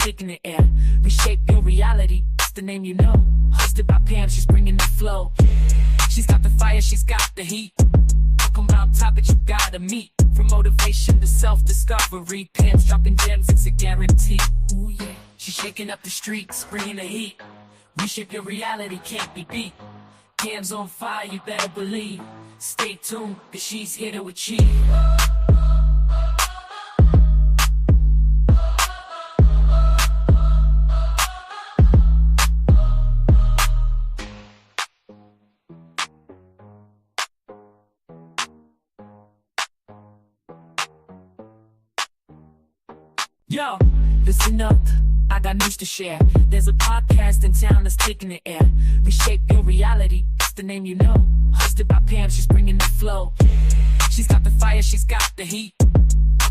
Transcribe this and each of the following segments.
thick in the air. Reshape your reality, it's the name you know. Hosted by Pam, she's bringing the flow. She's got the fire, she's got the heat. Come on top, but you gotta meet. From motivation to self-discovery, Pam's dropping gems, it's a guarantee. Ooh yeah, she's shaking up the streets, bringing the heat. Reshape your reality, can't be beat. Pam's on fire, you better believe. Stay tuned, cause she's here to achieve. Yo, listen up, I got news to share. There's a podcast in town that's taking the air. Reshape your reality, it's the name you know. Hosted by Pam, she's bringing the flow. She's got the fire, she's got the heat.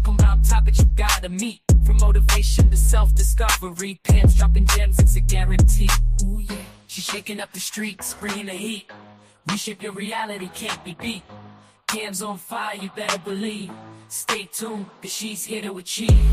Come on top, but you gotta meet. From motivation to self-discovery, Pam's dropping gems, it's a guarantee. Ooh yeah, she's shaking up the streets, bringing the heat. Reshape your reality, can't be beat. Pam's on fire, you better believe. Stay tuned, cause she's here to achieve.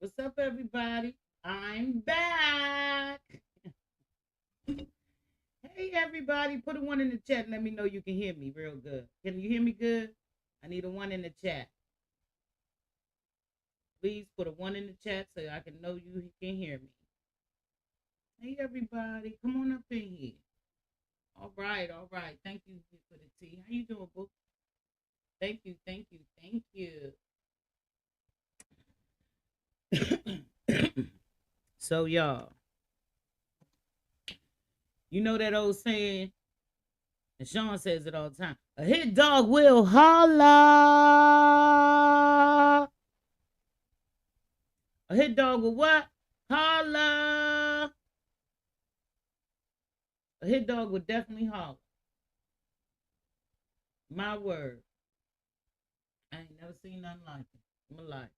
What's up, everybody? I'm back. Hey, everybody. Put a 1 in the chat and let me know you can hear me real good. Can you hear me good? I need a 1 in the chat. Please put a 1 in the chat so I can know you can hear me. Hey, everybody. Come on up in here. All right. Thank you for the tea. How you doing, boo? Thank you. So, y'all, you know that old saying, and Sean says it all the time, a hit dog will holla. A hit dog will what? Holla. A hit dog will definitely holla. My word. I ain't never seen nothing like it in my life.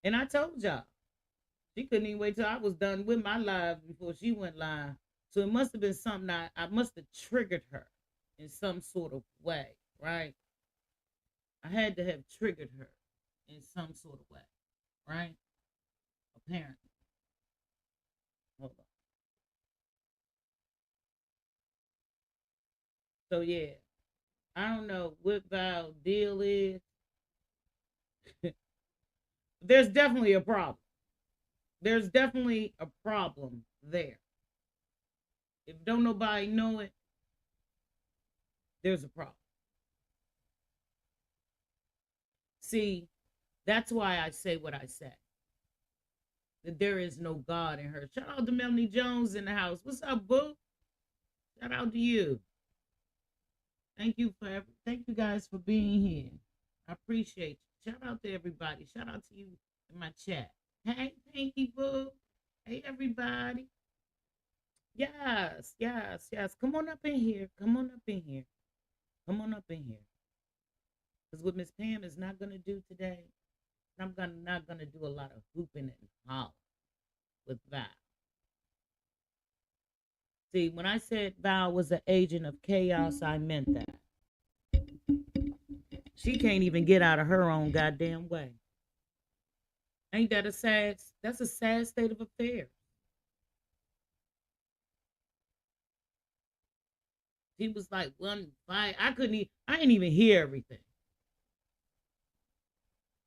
And I told y'all, she couldn't even wait till I was done with my live before she went live. So it must have been something I must have triggered her in some sort of way, right? I had to have triggered her in some sort of way, right? Apparently. Hold on. So yeah, I don't know what Val's deal is. There's definitely a problem. There's definitely a problem there. If don't nobody know it, there's a problem. See, that's why I say what I say. That there is no God in her. Shout out to Melanie Jones in the house. What's up, boo? Shout out to you. Thank you guys for being here. I appreciate you. Shout out to everybody. Shout out to you in my chat. Hey, thank you, boo. Hey, everybody. Yes. Come on up in here. Because what Miss Pam is not going to do today, I'm not going to do a lot of hooping and hollering with Val. See, when I said Val was an agent of chaos, I meant that. She can't even get out of her own goddamn way. Ain't that that's a sad state of affairs. He was like one fight. I didn't even hear everything.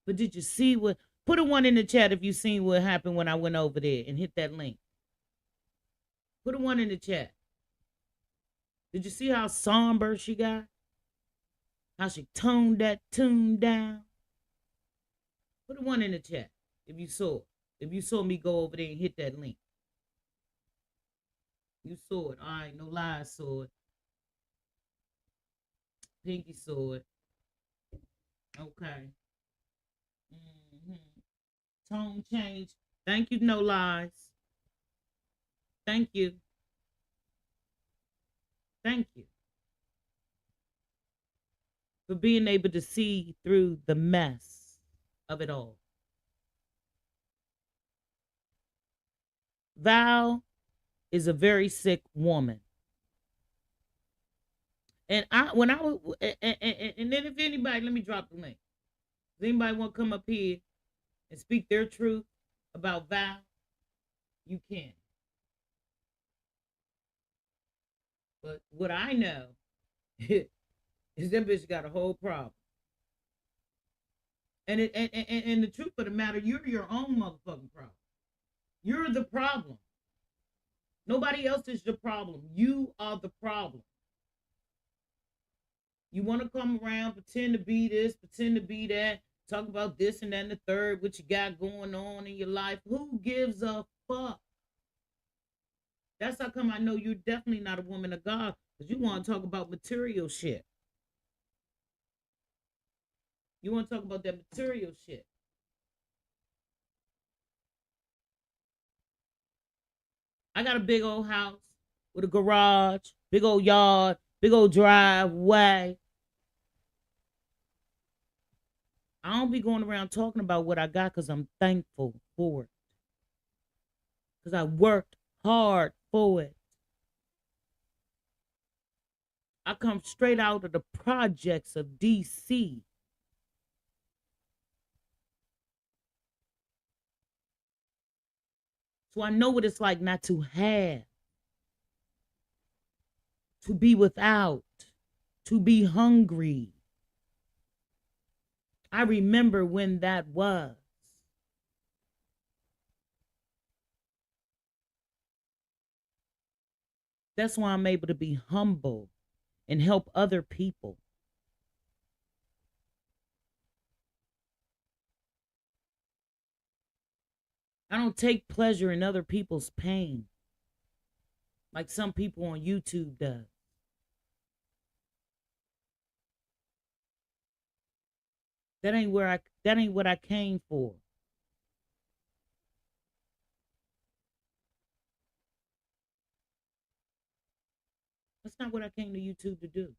But did you see put a 1 in the chat if you seen what happened when I went over there and hit that link. Put a 1 in the chat. Did you see how somber she got? How she toned that tune down? Put a 1 in the chat if you saw it. If you saw me go over there and hit that link. You saw it. All right, no lies, saw it. Pinky saw it. Okay. Tone change. Thank you, no lies. Thank you. for being able to see through the mess of it all. Val is a very sick woman. And when I was, and then if anybody, let me drop the link. Does anybody want to come up here and speak their truth about Val? You can. But what I know is that bitch got a whole problem. And the truth of the matter, you're your own motherfucking problem. You're the problem. Nobody else is your problem. You are the problem. You want to come around, pretend to be this, pretend to be that, talk about this and that and the third, what you got going on in your life. Who gives a fuck? That's how come I know you're definitely not a woman of God, because you want to talk about material shit. You want to talk about that material shit. I got a big old house with a garage, big old yard, big old driveway. I don't be going around talking about what I got because I'm thankful for it. Because I worked hard for it. I come straight out of the projects of D.C. So I know what it's like not to have, to be without, to be hungry. I remember when that was. That's why I'm able to be humble and help other people. I don't take pleasure in other people's pain like some people on YouTube does. That ain't what I came for. That's not what I came to YouTube to do.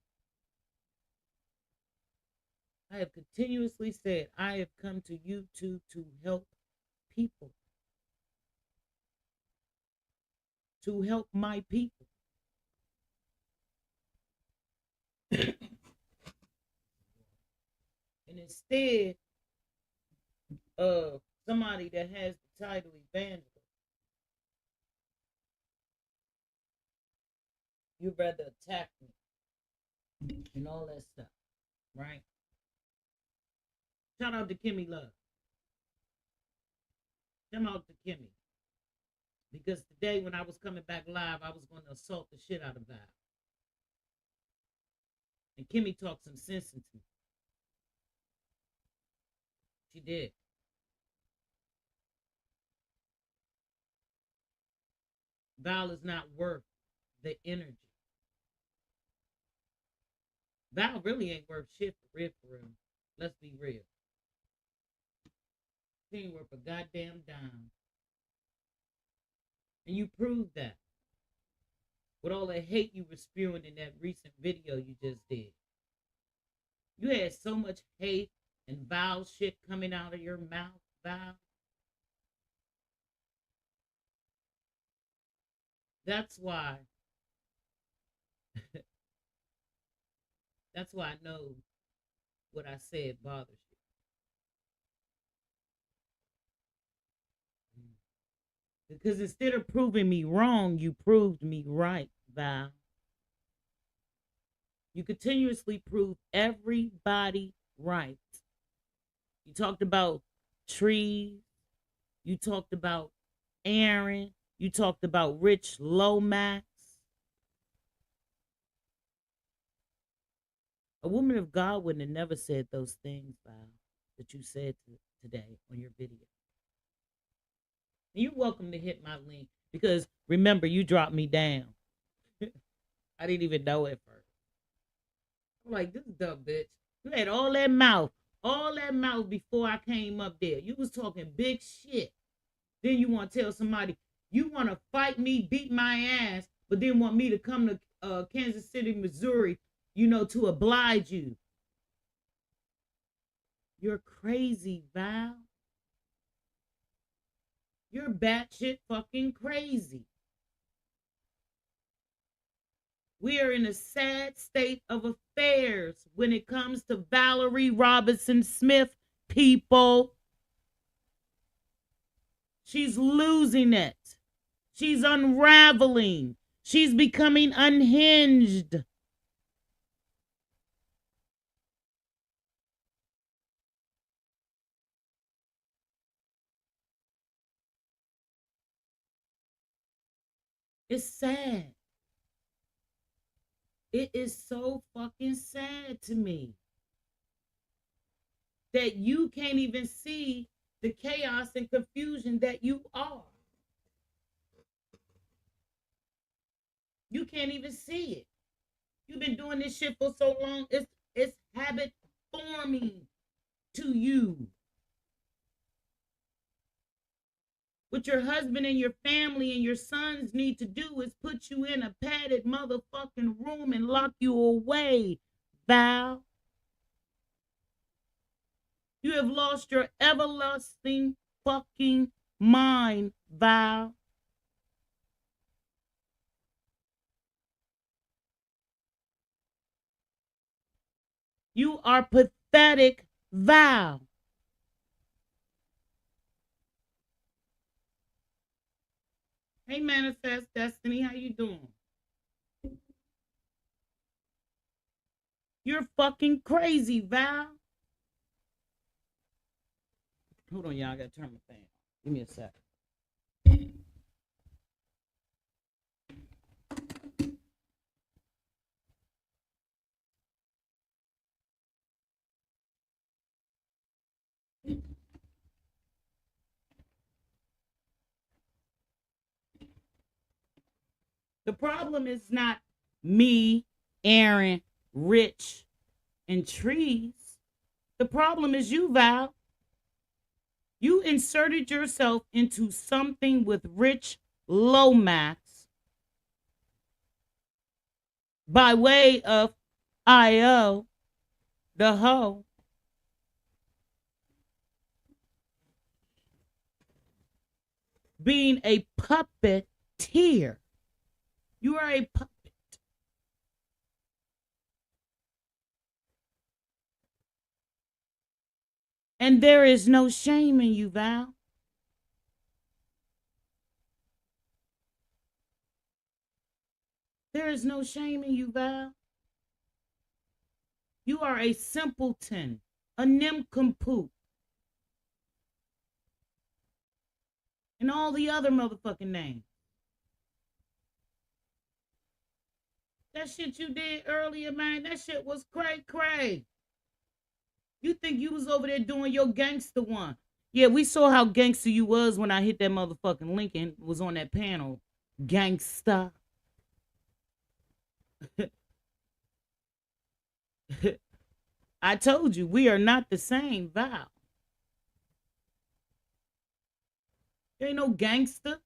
I have continuously said I have come to YouTube to help people. To help my people. And instead of somebody that has the title evangelist, you'd rather attack me and all that stuff, right? Shout out to Kimmy Love. Shout out to Kimmy. Because today when I was coming back live, I was going to assault the shit out of Val. And Kimmy talked some sense into me. She did. Val is not worth the energy. Val really ain't worth shit for real, for real. Let's be real. She ain't worth a goddamn dime. And you proved that. With all the hate you were spewing in that recent video you just did. You had so much hate and vile shit coming out of your mouth, Val. That's why. That's why I know what I said bothers you. Because instead of proving me wrong, you proved me right, Val. You continuously prove everybody right. You talked about trees. You talked about Aaron. You talked about Rich Lomax. A woman of God wouldn't have never said those things, Val, that you said today on your video. And you're welcome to hit my link because remember, you dropped me down. I didn't even know it first. I'm like, this dumb bitch. You had all that mouth before I came up there. You was talking big shit. Then you want to tell somebody, you want to fight me, beat my ass, but then want me to come to Kansas City, Missouri, to oblige you. You're crazy, Val. You're batshit fucking crazy. We are in a sad state of affairs when it comes to Valerie Robinson Smith, people. She's losing it. She's unraveling. She's becoming unhinged. It's sad. It is so fucking sad to me that you can't even see the chaos and confusion that you are. You can't even see it. You've been doing this shit for so long. It's habit forming to you. What your husband and your family and your sons need to do is put you in a padded motherfucking room and lock you away, Val. You have lost your everlasting fucking mind, Val. You are pathetic, Val. Hey, Manifest Destiny, how you doing? You're fucking crazy, Val. Hold on, y'all. I gotta turn my fan. Give me a sec. The problem is not me, Aaron, Rich, and Trees. The problem is you, Val. You inserted yourself into something with Rich Lomax by way of I.O., the hoe. Being a puppeteer. You are a puppet. And there is no shame in you, Val. There is no shame in you, Val. You are a simpleton, a nincompoop, and all the other motherfucking names. That shit you did earlier, man, that shit was cray-cray. You think you was over there doing your gangster one. Yeah, we saw how gangster you was when I hit that motherfucking link and was on that panel. Gangsta. I told you, we are not the same, Val. There ain't no gangster.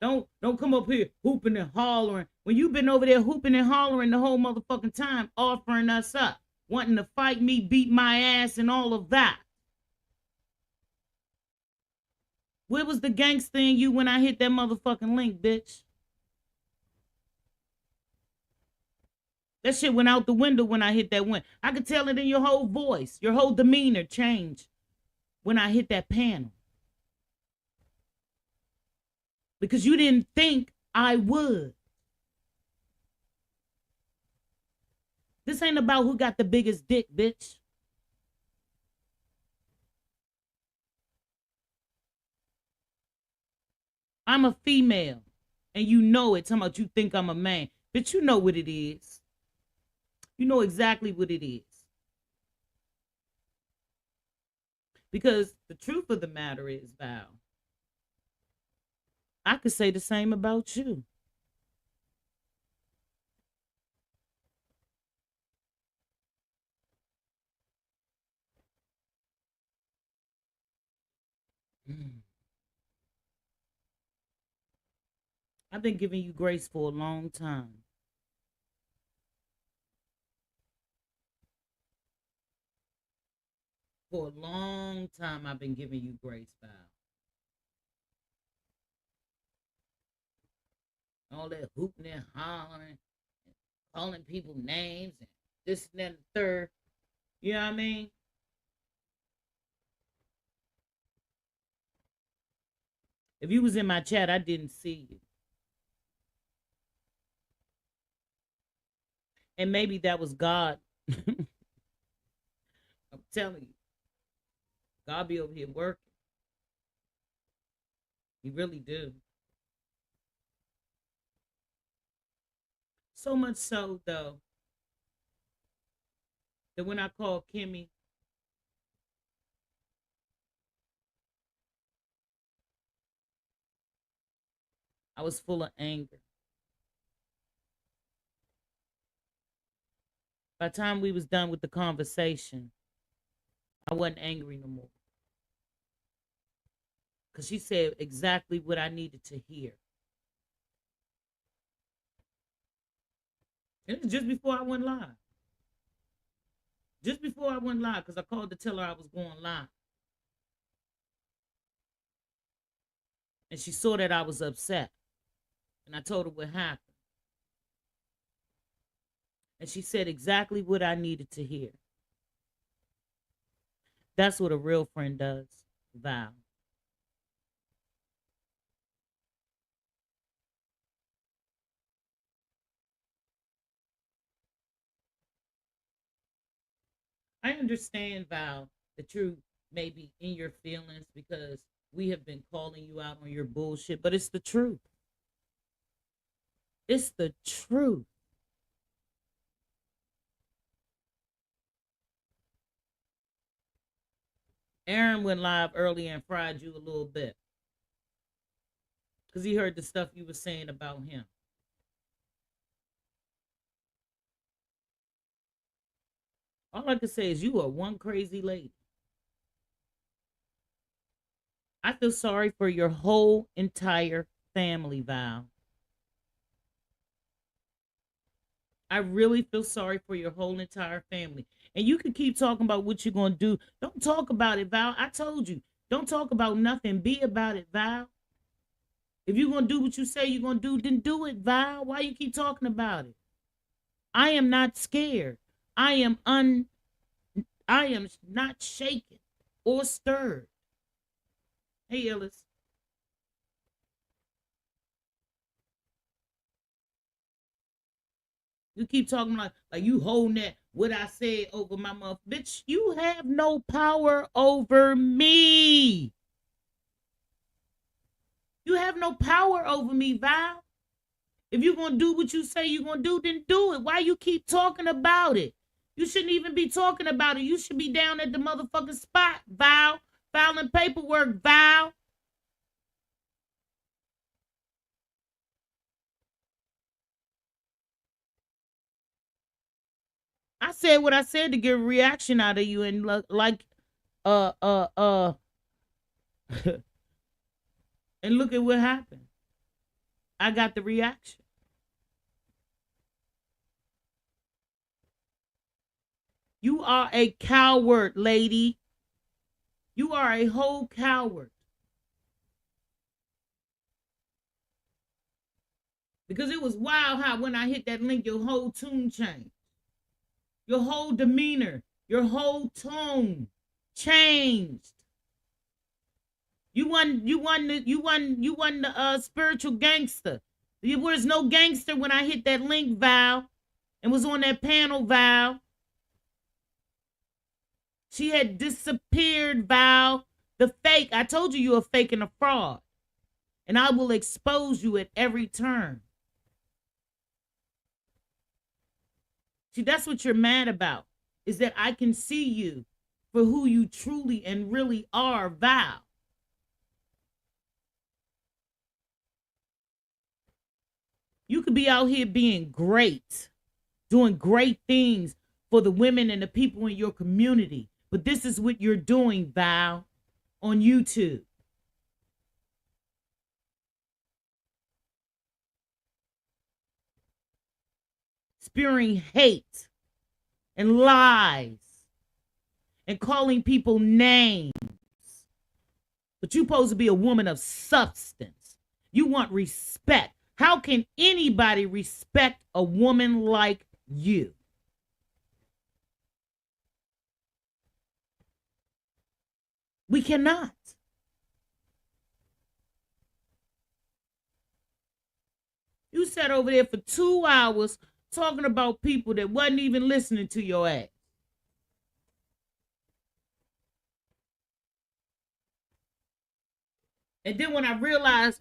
Don't come up here hooping and hollering. When you been over there hooping and hollering the whole motherfucking time, offering us up, wanting to fight me, beat my ass, and all of that. Where was the gangster in you when I hit that motherfucking link, bitch? That shit went out the window when I hit that one. I could tell it in your whole voice. Your whole demeanor changed when I hit that panel. Because you didn't think I would. This ain't about who got the biggest dick, bitch. I'm a female. And you know it. Talking about you think I'm a man. Bitch, you know what it is. You know exactly what it is. Because the truth of the matter is, Val, I could say the same about you. I've been giving you grace for a long time. For a long time, I've been giving you grace, Val. All that hooting and hollering, and calling people names, and this and that and the third. You know what I mean? If you was in my chat, I didn't see you. And maybe that was God. I'm telling you, God be over here working. He really do. So much so, though, that when I called Kimmy, I was full of anger. By the time we was done with the conversation, I wasn't angry no more. Because she said exactly what I needed to hear. It was just before I went live. Just before I went live, because I called to tell her I was going live. And she saw that I was upset. And I told her what happened. And she said exactly what I needed to hear. That's what a real friend does, Val. I understand, Val, that you may be in your feelings because we have been calling you out on your bullshit, but it's the truth. It's the truth. Aaron went live early and fried you a little bit because he heard the stuff you were saying about him. All I can say is you are one crazy lady. I feel sorry for your whole entire family, Val. I really feel sorry for your whole entire family. And you can keep talking about what you're going to do. Don't talk about it, Val. I told you. Don't talk about nothing. Be about it, Val. If you're going to do what you say you're going to do, then do it, Val. Why you keep talking about it? I am not scared. I am not shaken or stirred. Hey, Ellis. You keep talking like you holding that what I said over my mouth. Bitch, you have no power over me. You have no power over me, Val. If you're going to do what you say you're going to do, then do it. Why you keep talking about it? You shouldn't even be talking about it. You should be down at the motherfucking spot, Val. Filing paperwork, Val. I said what I said to get a reaction out of you, and like, uh, uh, uh, and look at what happened. I got the reaction. You are a coward, lady. You are a whole coward. Because it was wild how when I hit that link, your whole tune changed. Your whole demeanor, your whole tone changed. You won the spiritual gangster. There was no gangster when I hit that link, Val, and was on that panel, Val. She had disappeared, Val. The fake. I told you a fake and a fraud. And I will expose you at every turn. See, that's what you're mad about, is that I can see you for who you truly and really are, Val. You could be out here being great, doing great things for the women and the people in your community. But this is what you're doing, Val, on YouTube. Spewing hate and lies and calling people names. But you're supposed to be a woman of substance. You want respect. How can anybody respect a woman like you? We cannot. You sat over there for 2 hours talking about people that wasn't even listening to your ass. And then when I realized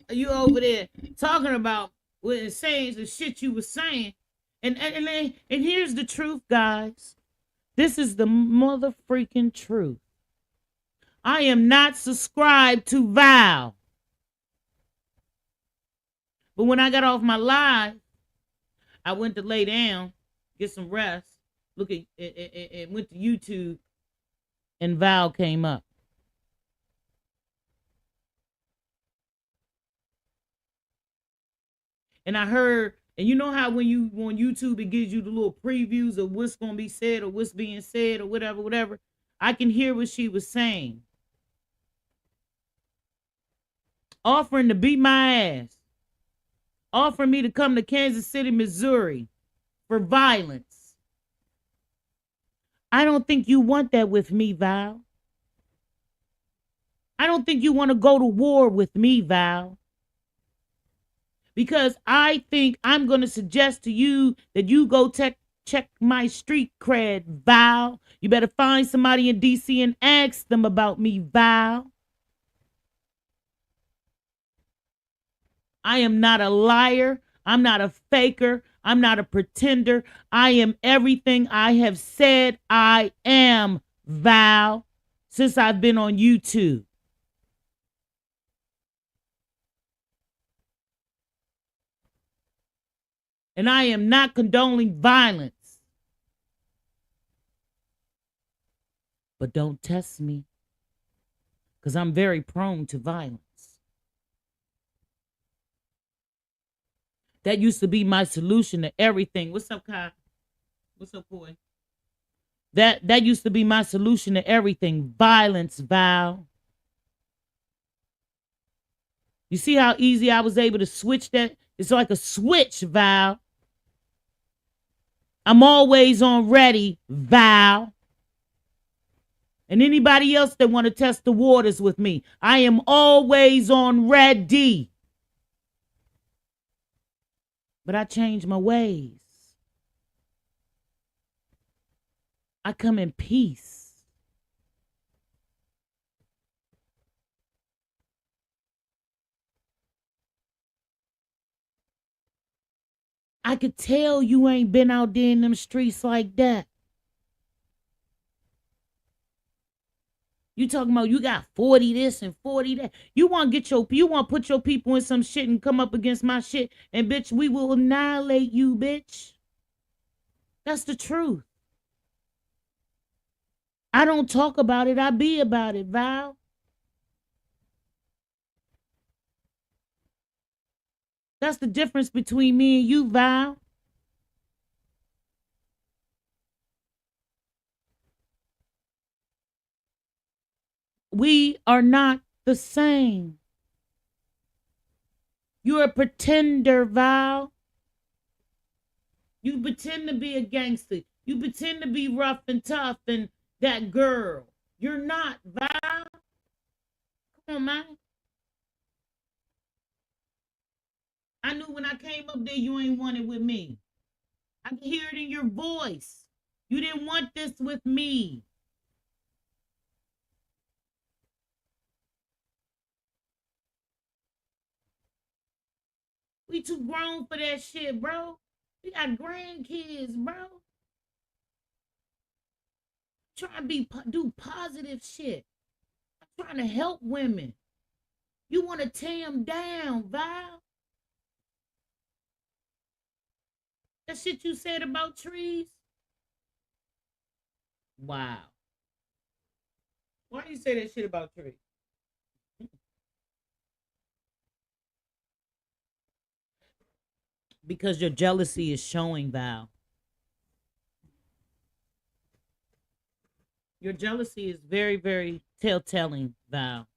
you over there talking about what saying the shit you were saying, and here's the truth, guys. This is the mother freaking truth. I am not subscribed to Val. But when I got off my live, I went to lay down, get some rest, look at and went to YouTube, and Val came up. And I heard, and you know how when you on YouTube, it gives you the little previews of what's going to be said or what's being said or whatever. I can hear what she was saying. Offering to beat my ass. Offering me to come to Kansas City, Missouri for violence. I don't think you want that with me, Val. I don't think you want to go to war with me, Val. Because I think I'm going to suggest to you that you go check my street cred, Val. You better find somebody in D.C. and ask them about me, Val. I am not a liar. I'm not a faker. I'm not a pretender. I am everything I have said I am, Val, since I've been on YouTube. And I am not condoning violence. But don't test me, because I'm very prone to violence. That used to be my solution to everything. What's up, Kai? What's up, boy? That used to be my solution to everything. Violence, Val. You see how easy I was able to switch that? It's like a switch, Val. I'm always on ready, Val. And anybody else that want to test the waters with me, I am always on ready. But I change my ways. I come in peace. I could tell you ain't been out there in them streets like that. You talking about you got 40 this and 40 that. You want to put your people in some shit and come up against my shit, and bitch, we will annihilate you, bitch. That's the truth. I don't talk about it, I be about it, Val. That's the difference between me and you, Val. We are not the same. You're a pretender, Val. You pretend to be a gangster. You pretend to be rough and tough and that girl. You're not, Val. Come on, man. I knew when I came up there you ain't want it with me. I can hear it in your voice. You didn't want this with me. We too grown for that shit, bro. We got grandkids, bro. Trying to do positive shit. I'm trying to help women. You want to tear them down, Val? That shit you said about trees? Wow. Why do you say that shit about trees? Because your jealousy is showing, Val. Your jealousy is very, very telltale, Val.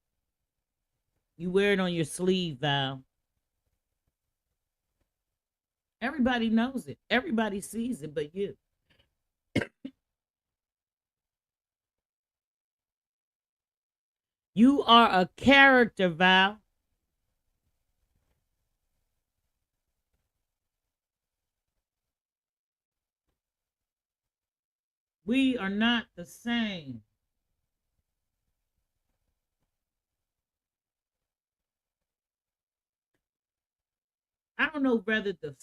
You wear it on your sleeve, Val. Everybody knows it. Everybody sees it, but you. You are a character, Val. We are not the same. I don't know whether to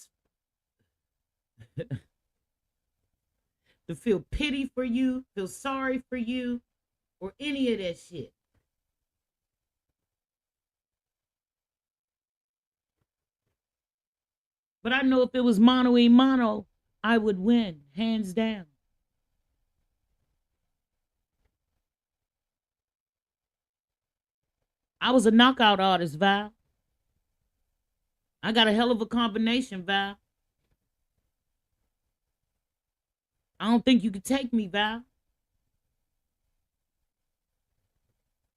feel pity for you, feel sorry for you, or any of that shit. But I know if it was mano a mano, I would win, hands down. I was a knockout artist, Val. I got a hell of a combination, Val. I don't think you could take me, Val.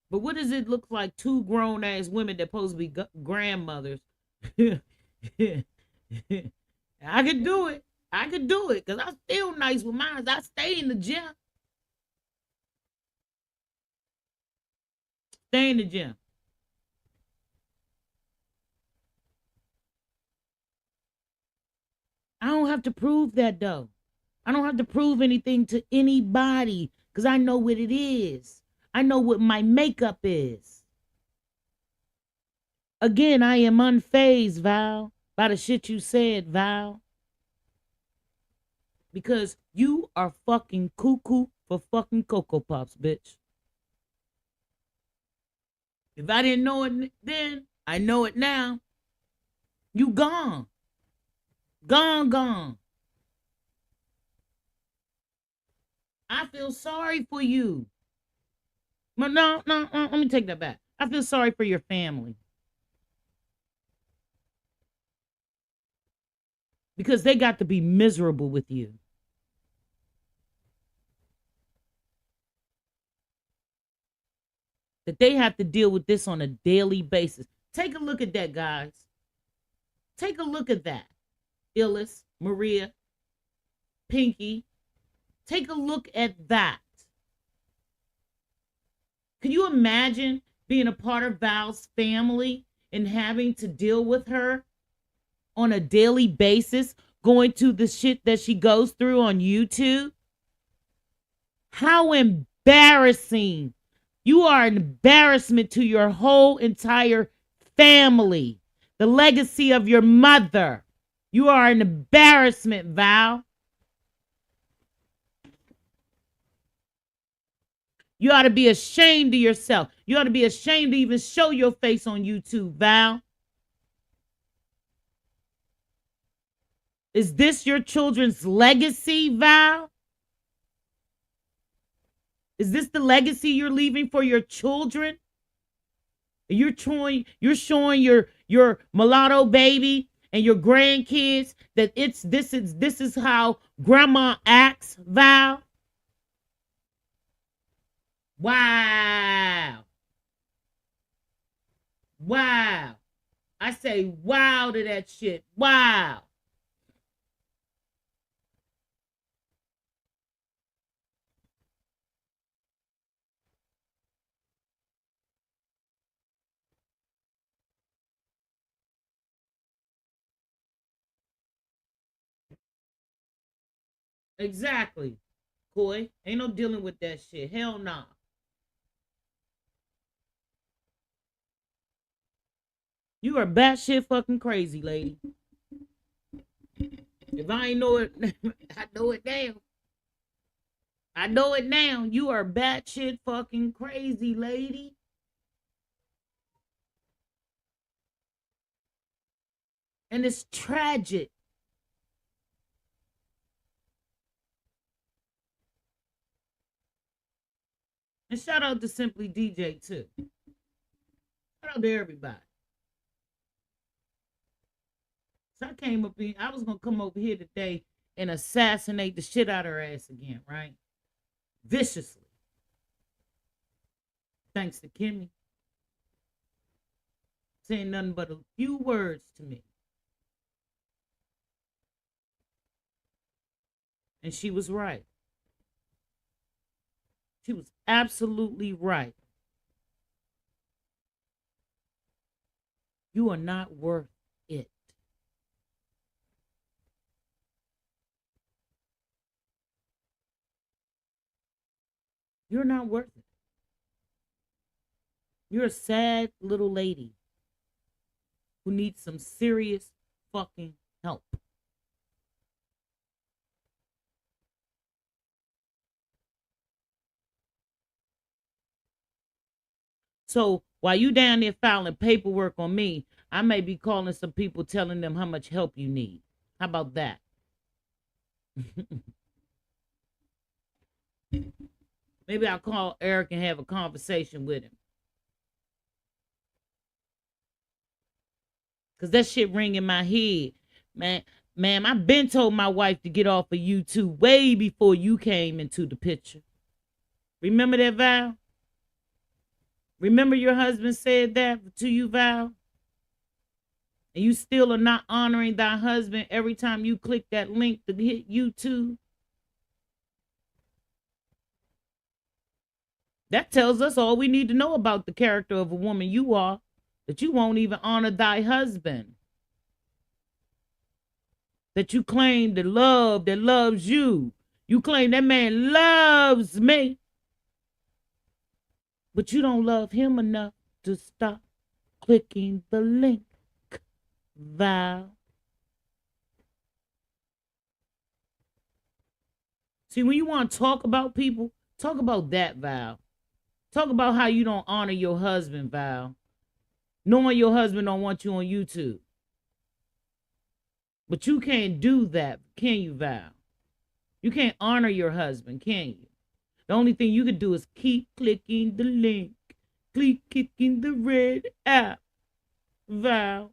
But what does it look like? Two grown ass women that supposed to be grandmothers. I could do it. I could do it because I'm still nice with mine. I stay in the gym. Stay in the gym. I don't have to prove that though. I don't have to prove anything to anybody because I know what it is. I know what my makeup is. Again, I am unfazed, Val, by the shit you said, Val. Because you are fucking cuckoo for fucking Cocoa Pops, bitch. If I didn't know it then, I know it now. You gone. Gone, gone. I feel sorry for you. But no, let me take that back. I feel sorry for your family. Because they got to be miserable with you. That they have to deal with this on a daily basis. Take a look at that, guys. Take a look at that. Illis, Maria, Pinky. Take a look at that. Can you imagine being a part of Val's family and having to deal with her on a daily basis, going to the shit that she goes through on YouTube? How embarrassing. You are an embarrassment to your whole entire family. The legacy of your mother. You are an embarrassment, Val. You ought to be ashamed of yourself. You ought to be ashamed to even show your face on YouTube, Val. Is this your children's legacy, Val? Is this the legacy you're leaving for your children? You're showing your mulatto baby and your grandkids that this is how grandma acts, Val. Wow. Wow. I say wow to that shit. Wow. Exactly. Coy. Ain't no dealing with that shit. Hell nah. You are batshit fucking crazy, lady. If I ain't know it, I know it now. I know it now. You are batshit fucking crazy, lady. And it's tragic. And shout out to Simply DJ too. Shout out to everybody. So I came up in, I was gonna come over here today and assassinate the shit out of her ass again, right? Viciously. Thanks to Kimmy saying nothing but a few words to me. And she was right. She was absolutely right. You are not worth it. You're not worth it. You're a sad little lady who needs some serious fucking help. So while you down there filing paperwork on me, I may be calling some people telling them how much help you need. How about that? Maybe I'll call Eric and have a conversation with him. Because that shit ring in my head. Ma'am, I've been told my wife to get off of YouTube way before you came into the picture. Remember that, Val? Remember your husband said that to you, Val? And you still are not honoring thy husband every time you click that link to hit YouTube? That tells us all we need to know about the character of a woman you are, that you won't even honor thy husband. That you claim the love that loves you. You claim that man loves me. But you don't love him enough to stop clicking the link, Val. See, when you want to talk about people, talk about that, Val. Talk about how you don't honor your husband, Val. Knowing your husband don't want you on YouTube. But you can't do that, can you, Val? You can't honor your husband, can you? The only thing you can do is keep clicking the link. Keep clicking the red app, Val.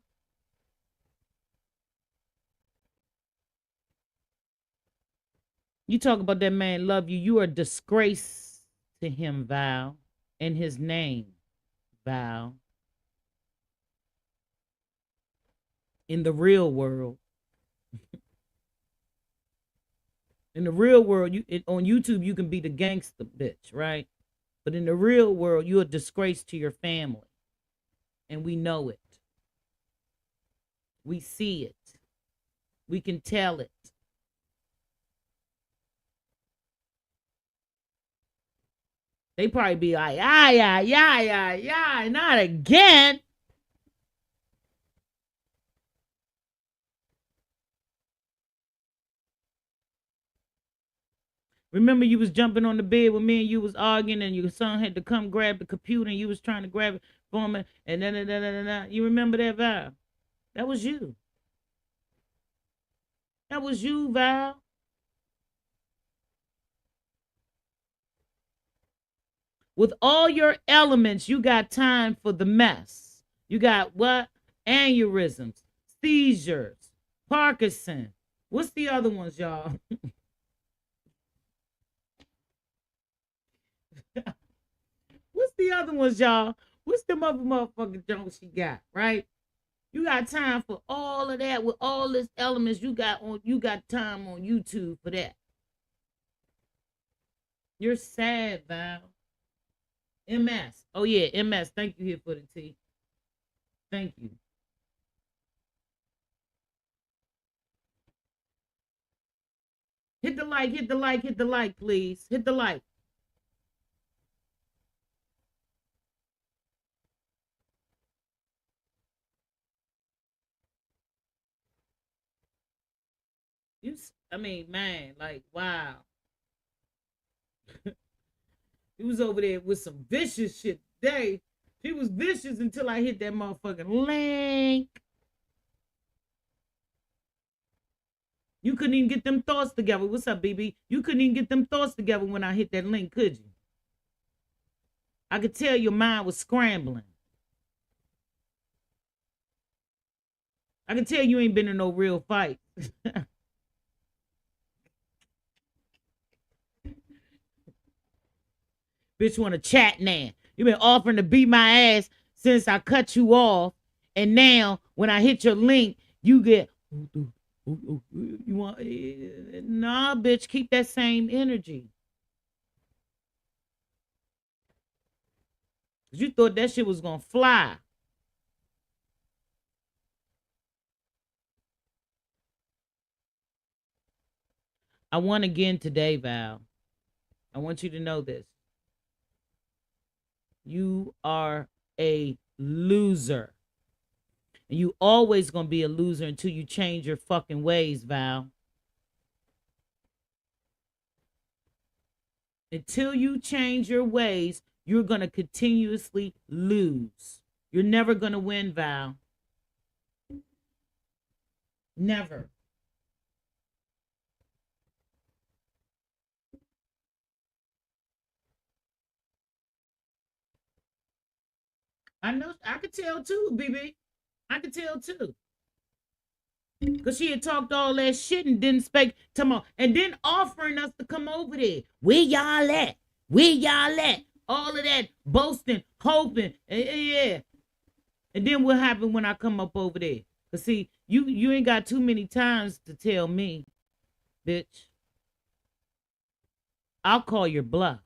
You talk about that man love you. You are a disgrace to him, Val. And his name, Val. In the real world. In the real world, on YouTube, you can be the gangster bitch, right? But in the real world, you're a disgrace to your family. And we know it. We see it. We can tell it. They probably be like, not again. Remember you was jumping on the bed with me and you was arguing and your son had to come grab the computer and you was trying to grab it for him and then. You remember that, Val? That was you. That was you, Val. With all your elements, you got time for the mess. You got what? Aneurysms, seizures, Parkinson. What's the other ones, y'all? What's the other ones, y'all? What's the motherfucking junk she got, right? You got time for all of that with all this elements you got time on YouTube for that. You're sad, Val. MS. Oh yeah, MS. Thank you here for the tea. Thank you. Hit the like, hit the like, hit the like, please. Hit the like. Man, like, wow. He was over there with some vicious shit today. She was vicious until I hit that motherfucking link. You couldn't even get them thoughts together. What's up, BB? You couldn't even get them thoughts together when I hit that link, could you? I could tell your mind was scrambling. I can tell you ain't been in no real fight. Bitch want to chat now. You've been offering to beat my ass since I cut you off. And now when I hit your link, you get, you want, nah, bitch, keep that same energy. You thought that shit was going to fly. I won again today, Val. I want you to know this. You are a loser. And you always gonna be a loser until you change your fucking ways, Val. Until you change your ways, you're gonna continuously lose. You're never gonna win, Val. Never. I know. I could tell too, BB. I could tell too. Because she had talked all that shit and didn't speak to and then offering us to come over there. Where y'all at? Where y'all at? All of that boasting, hoping. Yeah. And then what happened when I come up over there? Because see, you ain't got too many times to tell me, bitch. I'll call your bluff.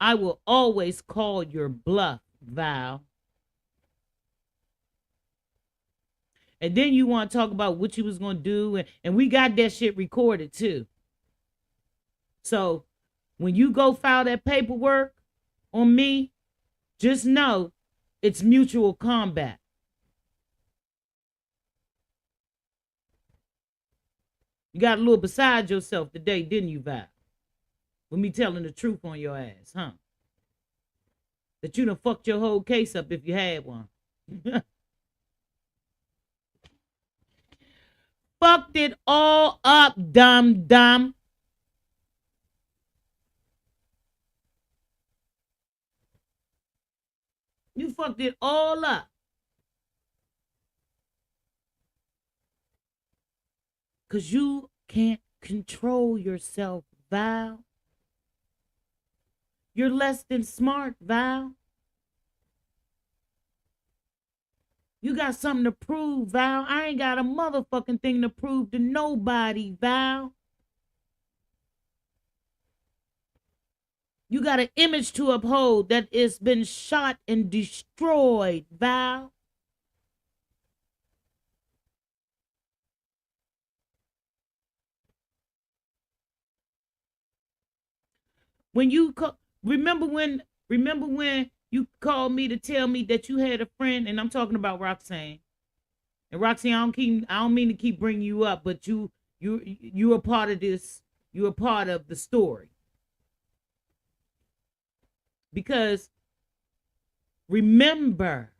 I will always call your bluff, Val. And then you want to talk about what you was going to do. And we got that shit recorded too. So when you go file that paperwork on me, just know it's mutual combat. You got a little beside yourself today, didn't you, Val? With me telling the truth on your ass, huh? That you done fucked your whole case up if you had one. Fucked it all up, dumb. You fucked it all up. Because you can't control yourself, Val. You're less than smart, Val. You got something to prove, Val. I ain't got a motherfucking thing to prove to nobody, Val. You got an image to uphold that has been shot and destroyed, Val. When you remember when you called me to tell me that you had a friend, and I'm talking about Roxanne. And Roxanne, I don't mean to keep bringing you up, but you're a part of this. You're a part of the story. Because remember,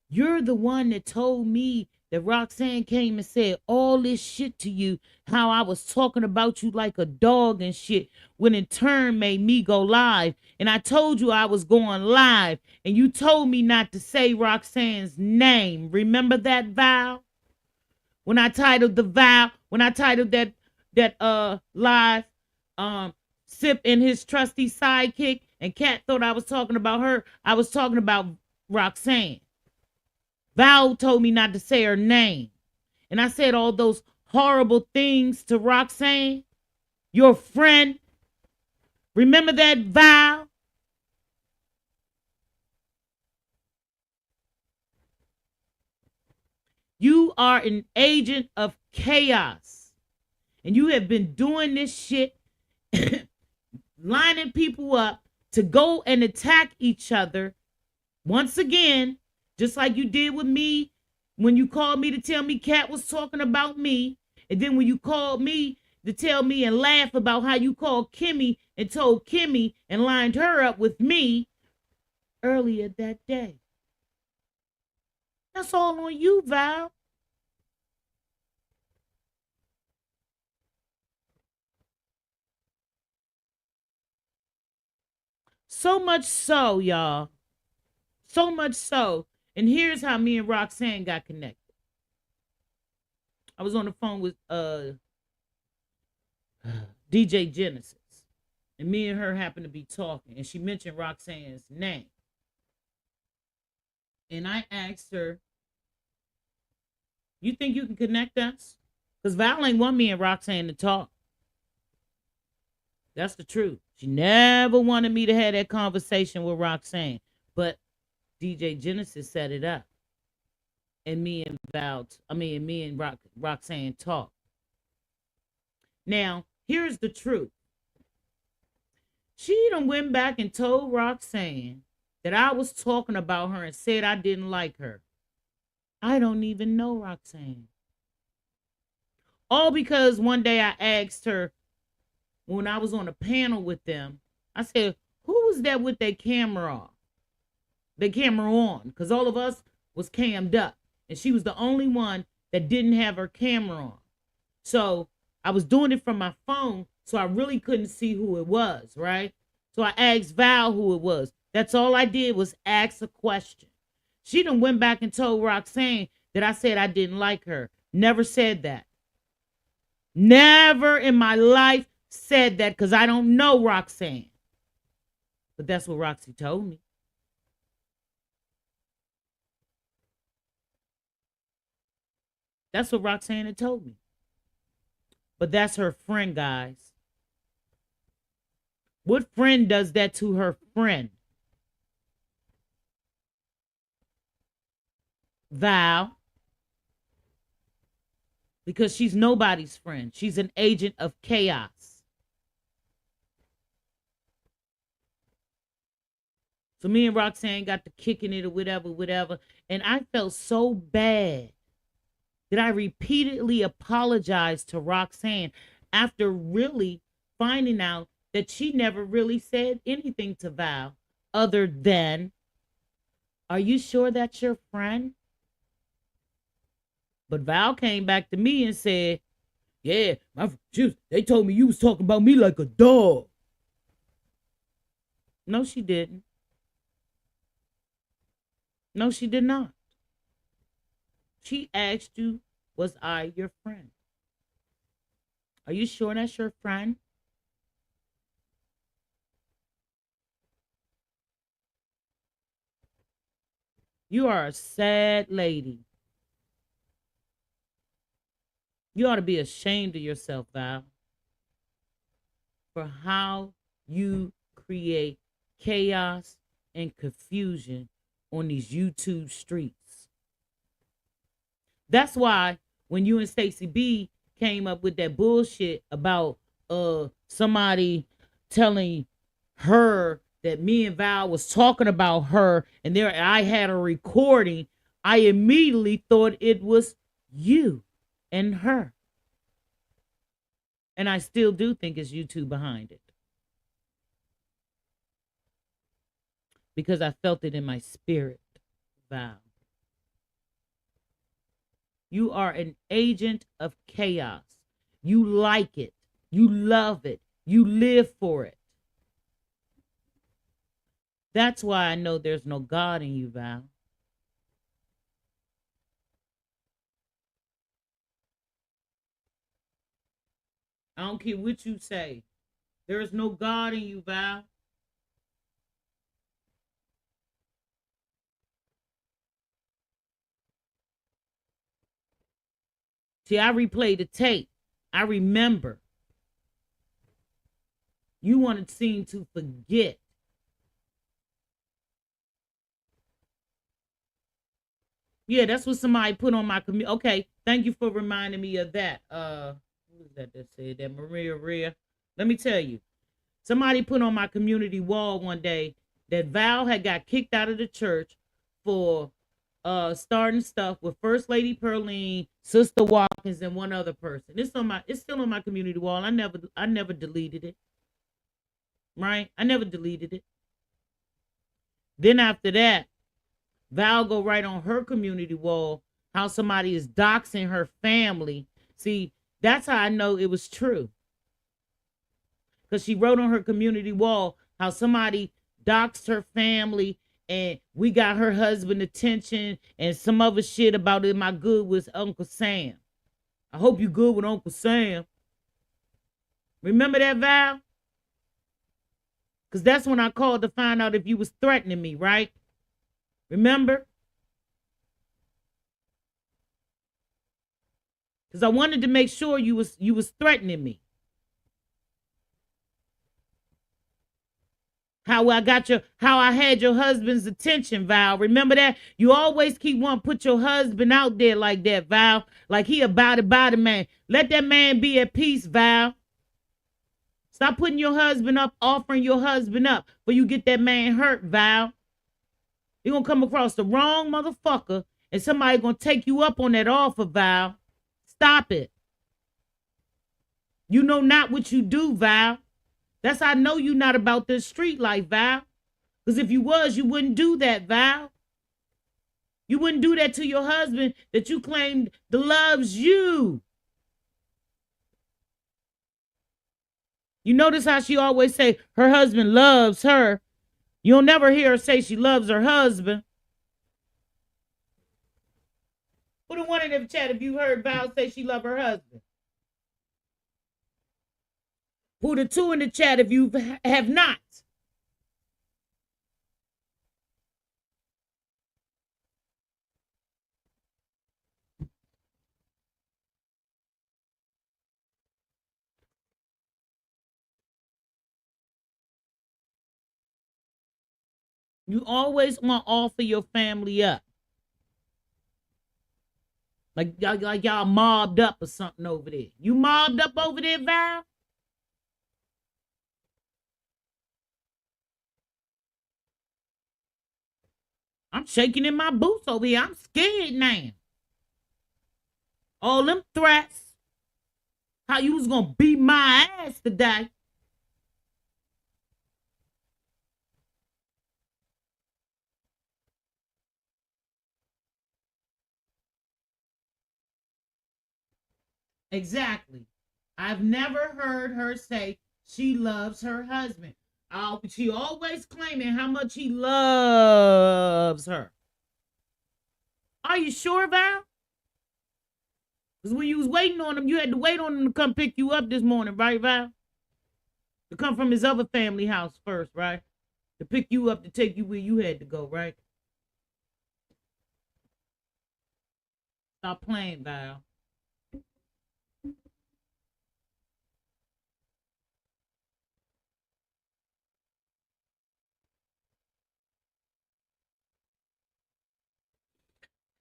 you're the one that told me that Roxanne came and said all this shit to you, how I was talking about you like a dog and shit, when in turn made me go live. And I told you I was going live, and you told me not to say Roxanne's name. Remember that, Val? When I titled that live, Sip and his trusty sidekick, and Kat thought I was talking about her. I was talking about Roxanne. Val told me not to say her name. And I said all those horrible things to Roxanne, your friend. Remember that, Val? You are an agent of chaos. And you have been doing this shit, lining people up to go and attack each other once again, just like you did with me when you called me to tell me Kat was talking about me. And then when you called me to tell me and laugh about how you called Kimmy and told Kimmy and lined her up with me earlier that day. That's all on you, Val. So much so, y'all. So much so. And here's how me and Roxanne got connected. I was on the phone with DJ Genesis. And me and her happened to be talking, and she mentioned Roxanne's name. And I asked her, you think you can connect us? Because Val ain't want me and Roxanne to talk. That's the truth. She never wanted me to have that conversation with Roxanne. But DJ Genesis set it up. And me and Roxanne talked. Now, here's the truth. She done went back and told Roxanne that I was talking about her and said I didn't like her. I don't even know Roxanne. All because one day I asked her when I was on a panel with them, I said, who was that with their camera off? Their camera on, because all of us was cammed up. And she was the only one that didn't have her camera on. So I was doing it from my phone, so I really couldn't see who it was, right? So I asked Val who it was. That's all I did was ask a question. She done went back and told Roxanne that I said I didn't like her. Never said that. Never in my life said that, because I don't know Roxanne. But that's what Roxy told me. That's what Roxanne had told me. But that's her friend, guys. What friend does that to her friend? Val. Because she's nobody's friend. She's an agent of chaos. So me and Roxanne got to kicking it or whatever. And I felt so bad that I repeatedly apologized to Roxanne after really finding out that she never really said anything to Val other than, are you sure that's your friend? But Val came back to me and said, yeah, they told me you was talking about me like a dog. No, she didn't. No, she did not. She asked you, was I your friend? Are you sure that's your friend? You are a sad lady. You ought to be ashamed of yourself, Val, for how you create chaos and confusion on these YouTube streets. That's why when you and Stacey B came up with that bullshit about somebody telling her that me and Val was talking about her and there I had a recording, I immediately thought it was you and her. And I still do think it's you two behind it. Because I felt it in my spirit, Val. You are an agent of chaos. You like it. You love it. You live for it. That's why I know there's no God in you, Val. I don't care what you say. There is no God in you, Val. See, I replayed the tape. I remember. You wanted seem to forget. Yeah, that's what somebody put on my community. Okay, thank you for reminding me of that. Who was that said that? Maria. Let me tell you. Somebody put on my community wall one day that Val had got kicked out of the church for starting stuff with First Lady Pearline, Sister Watkins, and one other person. It's still on my community wall. I never deleted it. Right? I never deleted it. Then after that, Val go right on her community wall how somebody is doxing her family. See, that's how I know it was true. Because she wrote on her community wall how somebody doxed her family and we got her husband attention and some other shit about am I good with Uncle Sam. I hope you good with Uncle Sam. Remember that, Val? Because that's when I called to find out if you was threatening me, right? Remember? Because I wanted to make sure you was threatening me. How I had your husband's attention, Val. Remember that? You always keep wanting to put your husband out there like that, Val. Like he about it, man. Let that man be at peace, Val. Stop putting your husband up, offering your husband up, but you get that man hurt, Val. You're gonna come across the wrong motherfucker, and somebody gonna take you up on that offer, Val. Stop it. You know not what you do, Val. That's how I know you not about this street life, Val. Because if you was, you wouldn't do that, Val. You wouldn't do that to your husband that you claimed loves you. You notice how she always say her husband loves her. You'll never hear her say she loves her husband. Put a one in the chat if you heard Val say she loves her husband. Put a 2 in the chat if you have not. You always want to offer your family up. Like y'all mobbed up or something over there. You mobbed up over there, Val? I'm shaking in my boots over here. I'm scared now. All them threats. How you was gonna beat my ass today. Exactly. I've never heard her say she loves her husband. She always claiming how much he loves her. Are you sure, Val? Because when you was waiting on him, you had to wait on him to come pick you up this morning, right, Val? To come from his other family house first, right? To pick you up to take you where you had to go, right? Stop playing, Val.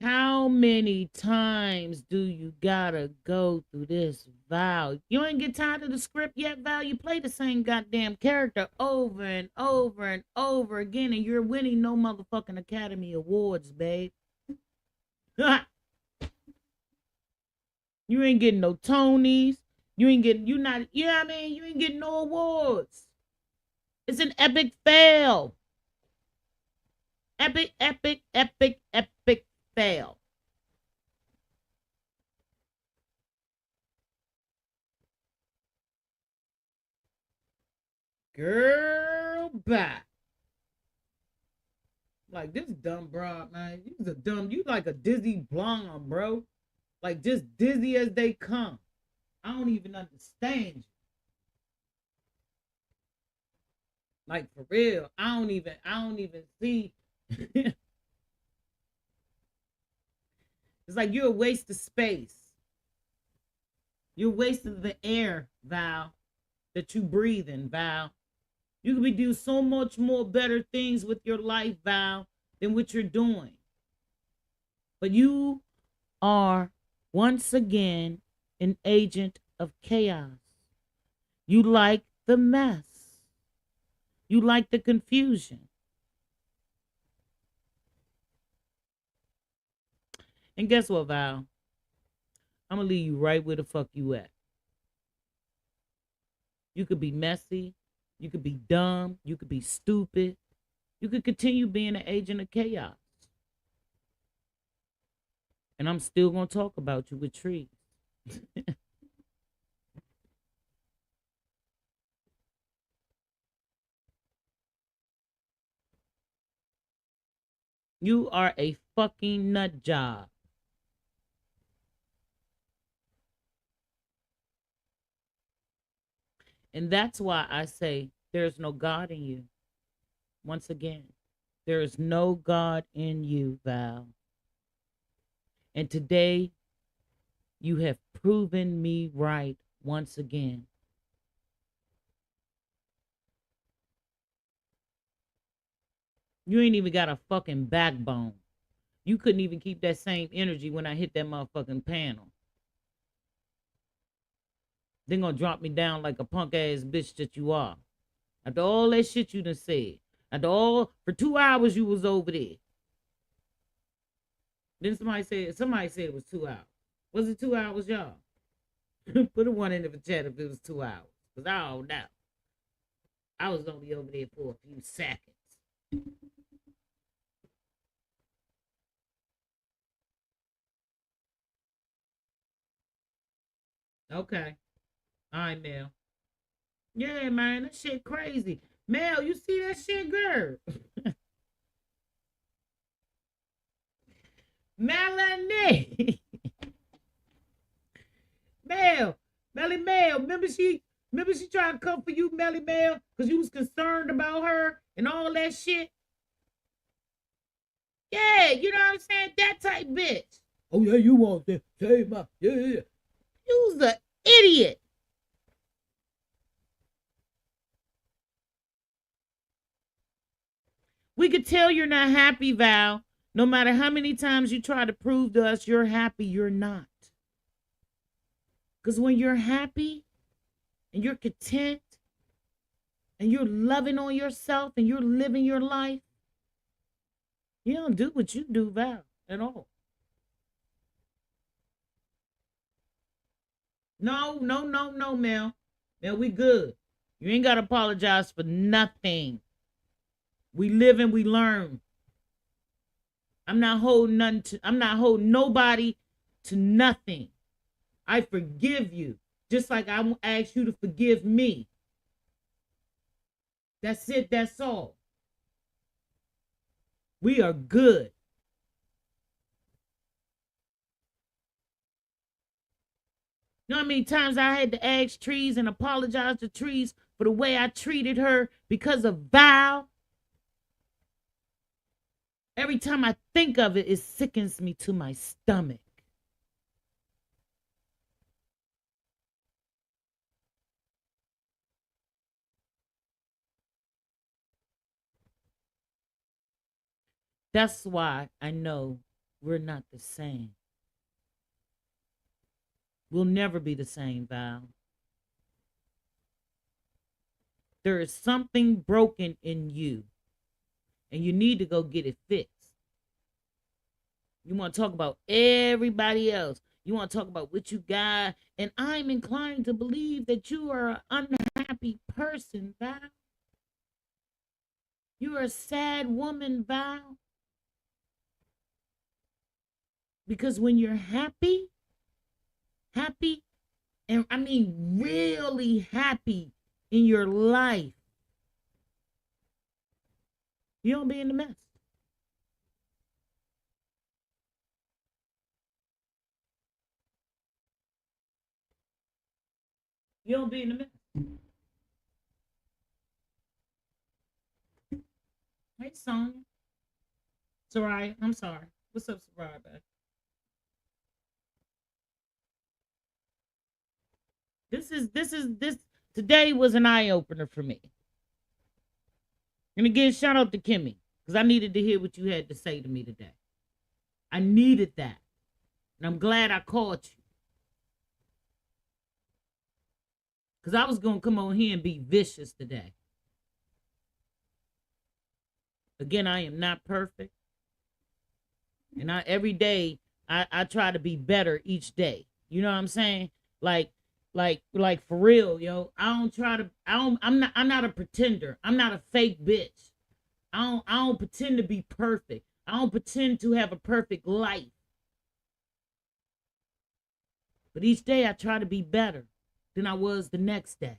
How many times do you gotta go through this, Val? You ain't get tired of the script yet, Val? You play the same goddamn character over and over and over again, and you're winning no motherfucking Academy Awards, babe. You ain't getting no Tonys. You ain't getting, you not, you know what I mean? You ain't getting no awards. It's an epic fail. Epic, epic, epic, epic fail. Girl, bye. Like this dumb broad, man. You like a dizzy blonde, bro. Like just dizzy as they come. I don't even understand you. Like for real. I don't even see. It's like you're a waste of space. You're wasting the air, Val, that you breathe in, Val. You could be doing so much more better things with your life, Val, than what you're doing. But you are once again an agent of chaos. You like the mess. You like the confusion. And guess what, Val? I'm going to leave you right where the fuck you at. You could be messy. You could be dumb. You could be stupid. You could continue being an agent of chaos. And I'm still going to talk about you with trees. You are a fucking nut job. And that's why I say there's no God in you. Once again, there is no God in you, Val. And today, you have proven me right once again. You ain't even got a fucking backbone. You couldn't even keep that same energy when I hit that motherfucking panel. They're gonna drop me down like a punk ass bitch that you are. After all that shit you done said. For 2 hours you was over there. Then somebody said it was 2 hours. Was it 2 hours, y'all? Put a one in the chat if it was 2 hours. Because I don't know. I was only over there for a few seconds. Okay. All right, Mel. Yeah, man, that shit crazy. Mel, you see that shit, girl? Melanie. Mel. Melly Mel. Remember she tried to come for you, Melly Mel, because you was concerned about her and all that shit? Yeah, you know what I'm saying? That type bitch. Oh, yeah, you want that. Save my, yeah. You was an idiot. We could tell you're not happy, Val. No matter how many times you try to prove to us you're happy, you're not. Because when you're happy and you're content and you're loving on yourself and you're living your life, you don't do what you do, Val, at all. No, Mel. Mel, we good. You ain't got to apologize for nothing. We live and we learn. I'm not holding nobody to nothing. I forgive you. Just like I ask you to forgive me. That's it. That's all. We are good. You know how many times I had to ask Trees and apologize to Trees for the way I treated her because of Val? Every time I think of it, it sickens me to my stomach. That's why I know we're not the same. We'll never be the same, Val. There is something broken in you, and you need to go get it fixed. You want to talk about everybody else. You want to talk about what you got, and I'm inclined to believe that you are an unhappy person, Val. You're a sad woman, Val. Because when you're happy, and I mean really happy in your life, you don't be in the mess. You don't be in the mess. Hey, Sonya. Soraya, I'm sorry. What's up, Soraya, babe? This today was an eye opener for me. And again, shout out to Kimmy, because I needed to hear what you had to say to me today. I needed that. And I'm glad I called you. Because I was going to come on here and be vicious today. Again, I am not perfect. And every day, I try to be better each day. You know what I'm saying? Like for real, yo. I'm not a pretender. I'm not a fake bitch. I don't pretend to be perfect. I don't pretend to have a perfect life. But each day I try to be better than I was the next day.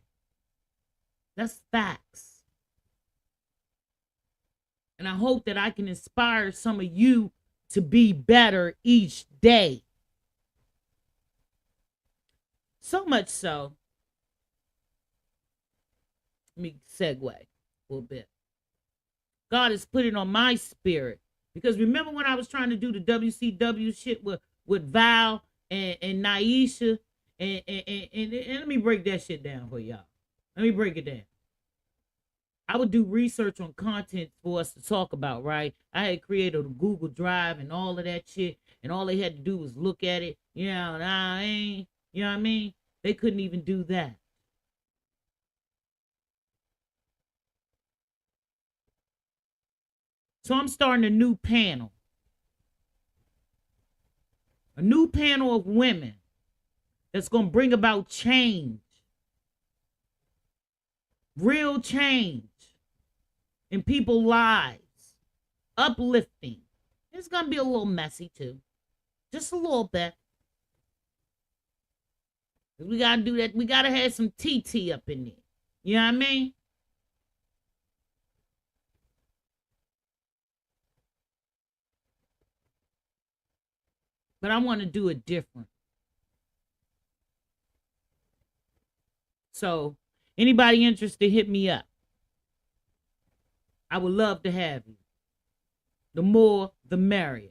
That's facts. And I hope that I can inspire some of you to be better each day. So much so Let me segue a little bit. God has put it on my spirit. Because remember when I was trying to do the WCW shit with Val and Naisha? And let me break that shit down for y'all. Let me break it down. I would do research on content for us to talk about, right? I had created a Google Drive and all of that shit, and all they had to do was look at it. You know what I mean? You know what I mean? They couldn't even do that. So I'm starting a new panel of women that's going to bring about change, real change in people's lives, uplifting. It's going to be a little messy too, just a little bit. We got to do that. We got to have some TT up in there. You know what I mean? But I want to do it different. So anybody interested, hit me up. I would love to have you. The more, the merrier.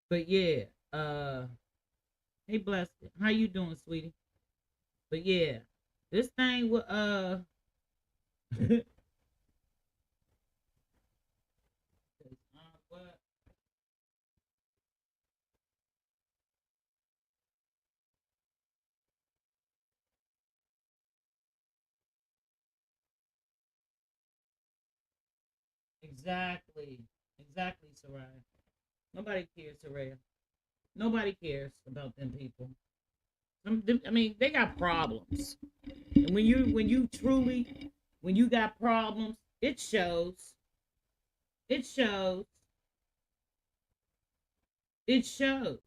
But yeah, hey Blessed, how you doing, sweetie? But yeah, this thing with what? Exactly. Exactly, Soraya. Nobody cares, Soraya. Nobody cares about them people. I mean, they got problems. And when you truly, when you got problems, it shows. It shows. It shows.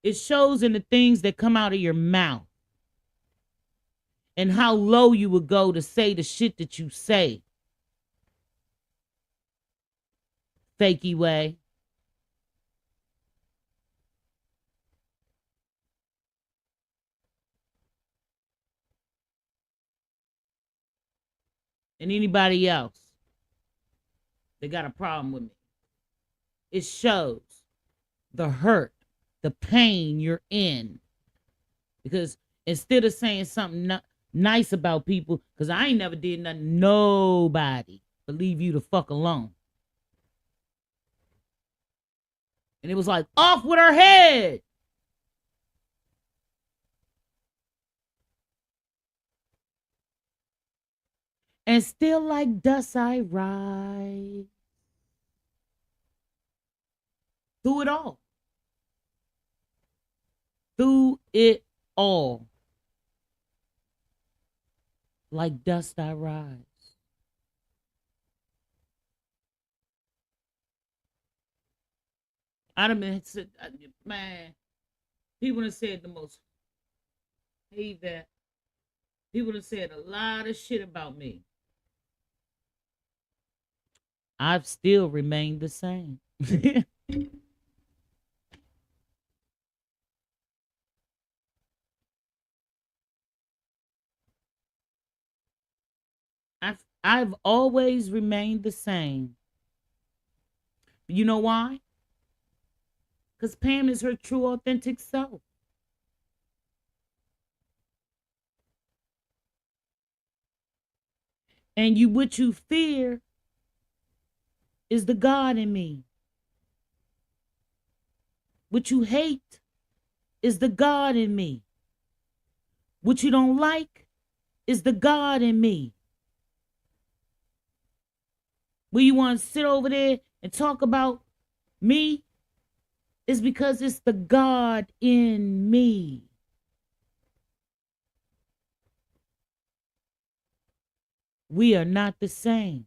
It shows in the things that come out of your mouth and how low you would go to say the shit that you say. Fakey way. And anybody else that got a problem with me. It shows the hurt, the pain you're in. Because instead of saying something nice about people, because I ain't never did nothing, nobody, but leave you the fuck alone. And it was like, off with her head. And still like dust I ride. Through it all. Through it all. Like dust I rise. I'd have been, man, people have said the most, hate that. People have said a lot of shit about me. I've still remained the same. I've always remained the same. You know why? Because Pam is her true, authentic self. And what you fear is the God in me. What you hate is the God in me. What you don't like is the God in me. Where you want to sit over there and talk about me is because it's the God in me. We are not the same.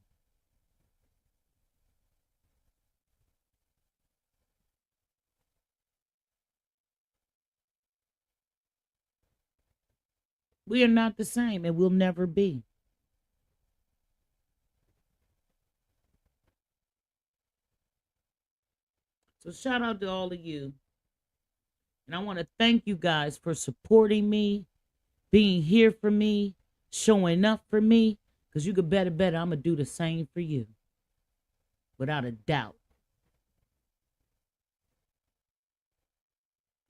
We are not the same and we'll never be. So shout out to all of you. And I want to thank you guys for supporting me, being here for me, showing up for me. Because you could bet I'm going to do the same for you. Without a doubt.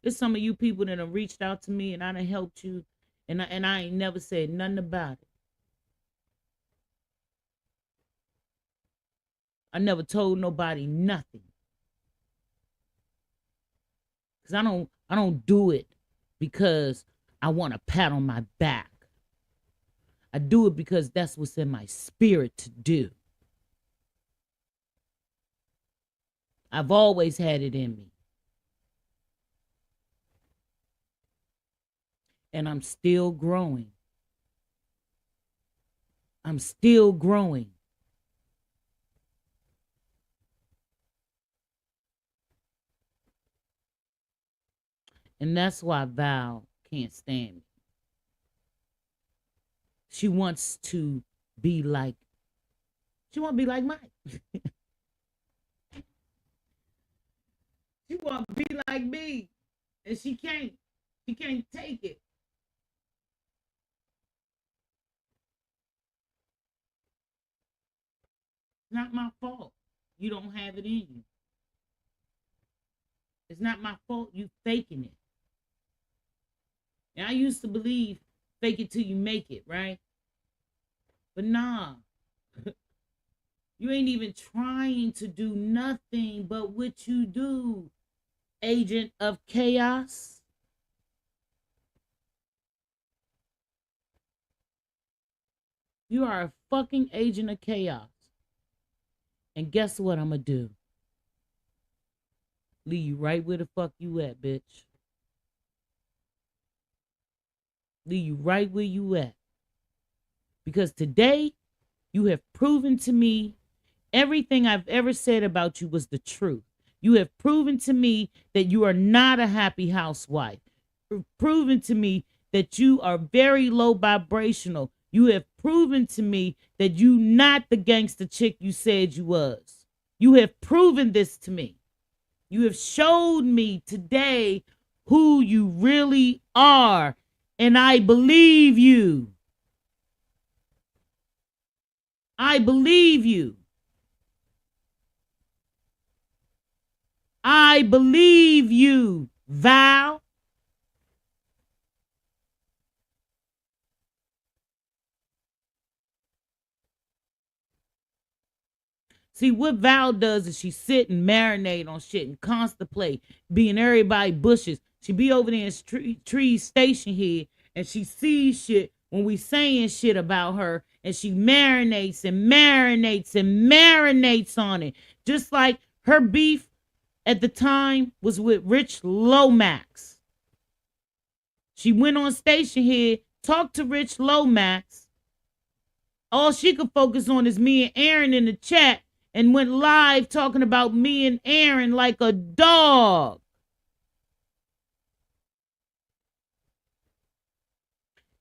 There's some of you people that have reached out to me and I done helped you. And I ain't never said nothing about it. I never told nobody nothing. Because I don't do it because I want a pat on my back. I do it because that's what's in my spirit to do. I've always had it in me. And I'm still growing. I'm still growing. And that's why Val can't stand me. She wants to be like, she want to be like Mike. She want to be like me. And she can't. She can't take it. It's not my fault. You don't have it in you. It's not my fault you faking it. And I used to believe fake it till you make it, right? But nah. You ain't even trying to do nothing but what you do, agent of chaos. You are a fucking agent of chaos. And guess what I'm going to do? Leave you right where the fuck you at, bitch. Leave you right where you at. Because today, you have proven to me everything I've ever said about you was the truth. You have proven to me that you are not a happy housewife. You've proven to me that you are very low vibrational. You have proven to me that you not the gangster chick you said you was. You have proven this to me. You have showed me today who you really are. And I believe you. I believe you. I believe you, Val. See, what Val does is she sit and marinate on shit and contemplate, being everybody bushes. She be over there in trees station here, and she sees shit when we saying shit about her, and she marinates and marinates and marinates on it. Just like her beef at the time was with Rich Lomax. She went on station here, talked to Rich Lomax. All she could focus on is me and Aaron in the chat, and went live talking about me and Aaron like a dog.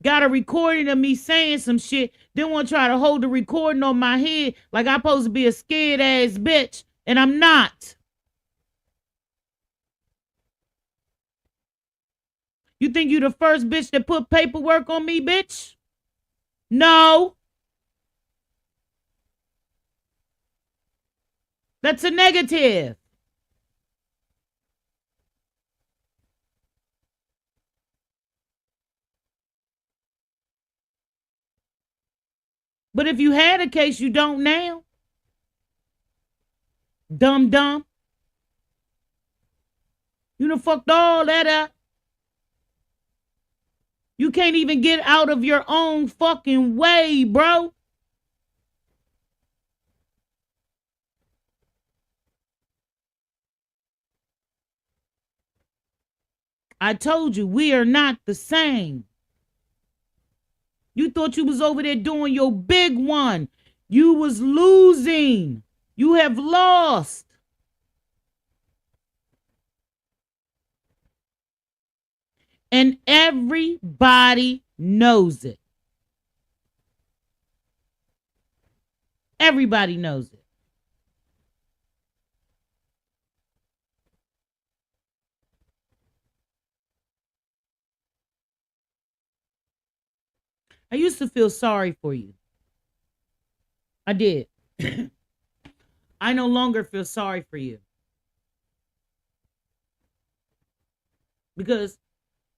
Got a recording of me saying some shit, then want to try to hold the recording on my head like I'm supposed to be a scared ass bitch, and I'm not. You think you the first bitch that put paperwork on me, bitch? No. That's a negative. But if you had a case, you don't now. Dumb. You done fucked all that up. You can't even get out of your own fucking way, bro. I told you, we are not the same. You thought you was over there doing your big one. You was losing. You have lost. And everybody knows it. Everybody knows it. I used to feel sorry for you. I did. I no longer feel sorry for you. Because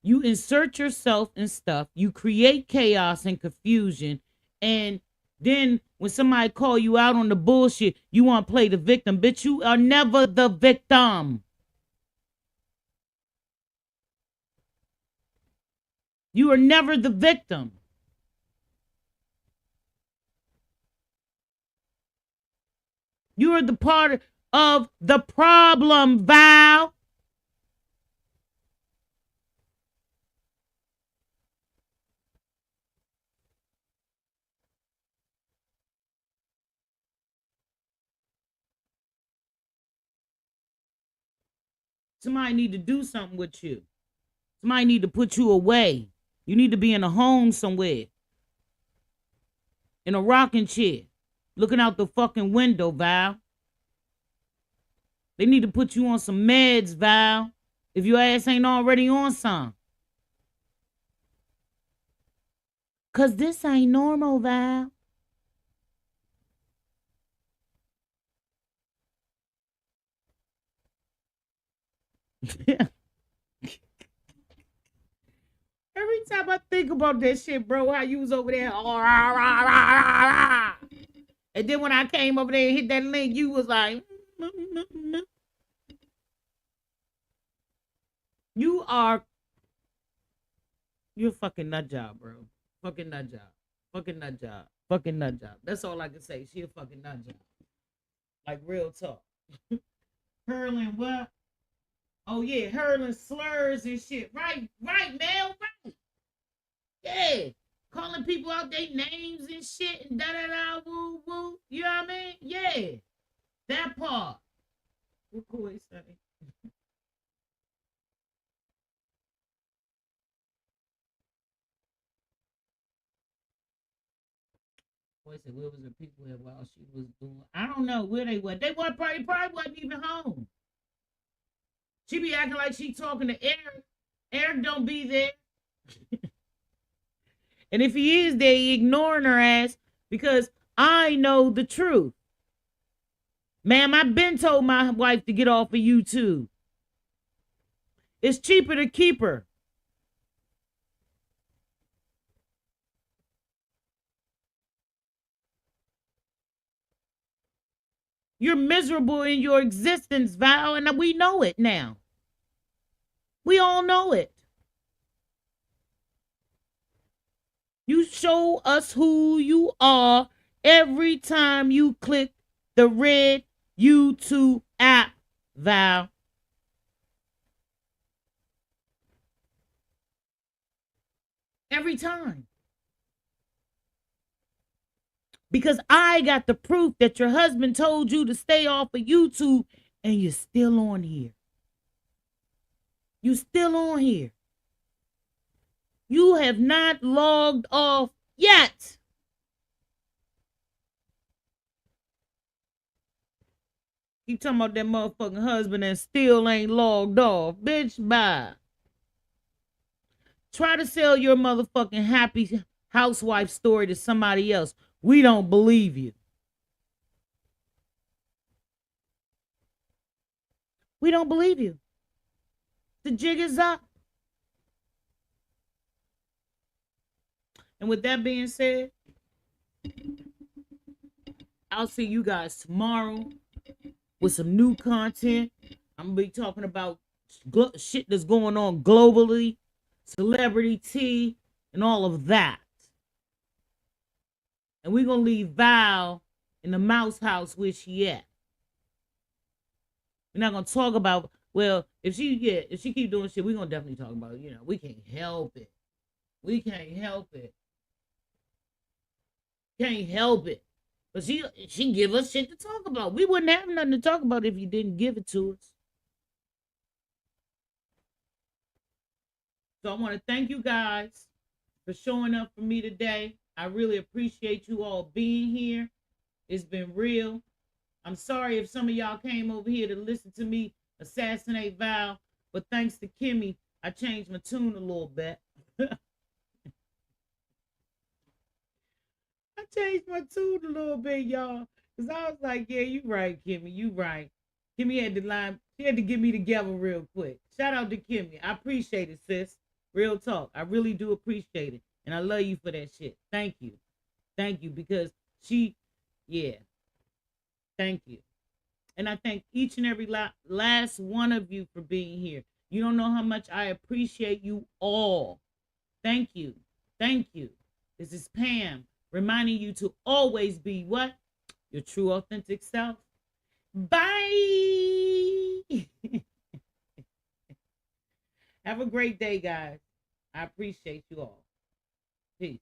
you insert yourself in stuff, you create chaos and confusion, and then when somebody call you out on the bullshit, you want to play the victim. Bitch, you are never the victim. You are never the victim. You are the part of the problem, Val. Somebody need to do something with you. Somebody need to put you away. You need to be in a home somewhere. In a rocking chair. Looking out the fucking window, Val. They need to put you on some meds, Val. If your ass ain't already on some. Cause this ain't normal, Val. Every time I think about that shit, bro, how you was over there, oh, rah, rah, rah, rah, rah. And then when I came over there and hit that link, you was like, you're a fucking nut job, bro. Fucking nut job. Fucking nut job. Fucking nut job. That's all I can say. She a fucking nut job. Like real talk. Hurling what? Oh yeah, hurling slurs and shit. Right, man, right. Yeah. Calling people out their names and shit and da woo woo. You know what I mean? Yeah. That part. What Koi say? Koi said, where was the people at while she was doing? I don't know where they were. They were probably wasn't even home. She be acting like she talking to Eric. Eric don't be there. And if he is there, he ignoring her ass because I know the truth. Ma'am, I've been told my wife to get off of YouTube. It's cheaper to keep her. You're miserable in your existence, Val, and we know it now. We all know it. You show us who you are every time you click the red YouTube app, Val. Every time. Because I got the proof that your husband told you to stay off of YouTube and you're still on here. You still on here. You have not logged off yet. You talking about that motherfucking husband and still ain't logged off. Bitch, bye. Try to sell your motherfucking happy housewife story to somebody else. We don't believe you. We don't believe you. The jig is up. And with that being said, I'll see you guys tomorrow with some new content. I'm going to be talking about shit that's going on globally, celebrity tea, and all of that. And we're going to leave Val in the mouse house where she at. We're not going to talk about, well, if she keep doing shit, we're going to definitely talk about it. We can't help it. We can't help it. Can't help it. But she give us shit to talk about. We wouldn't have nothing to talk about if you didn't give it to us. So I want to thank you guys for showing up for me today. I really appreciate you all being here. It's been real. I'm sorry if some of y'all came over here to listen to me assassinate Val, but thanks to Kimmy, I changed my tune a little bit. I changed my tune a little bit, y'all. Because I was like, yeah, you right, Kimmy. You right. Kimmy had the line. She had to get me together real quick. Shout out to Kimmy. I appreciate it, sis. Real talk. I really do appreciate it. And I love you for that shit. Thank you. Thank you. Because yeah. Thank you. And I thank each and every last one of you for being here. You don't know how much I appreciate you all. Thank you. Thank you. This is Pam reminding you to always be what? Your true authentic self. Bye. Have a great day, guys. I appreciate you all. Peace.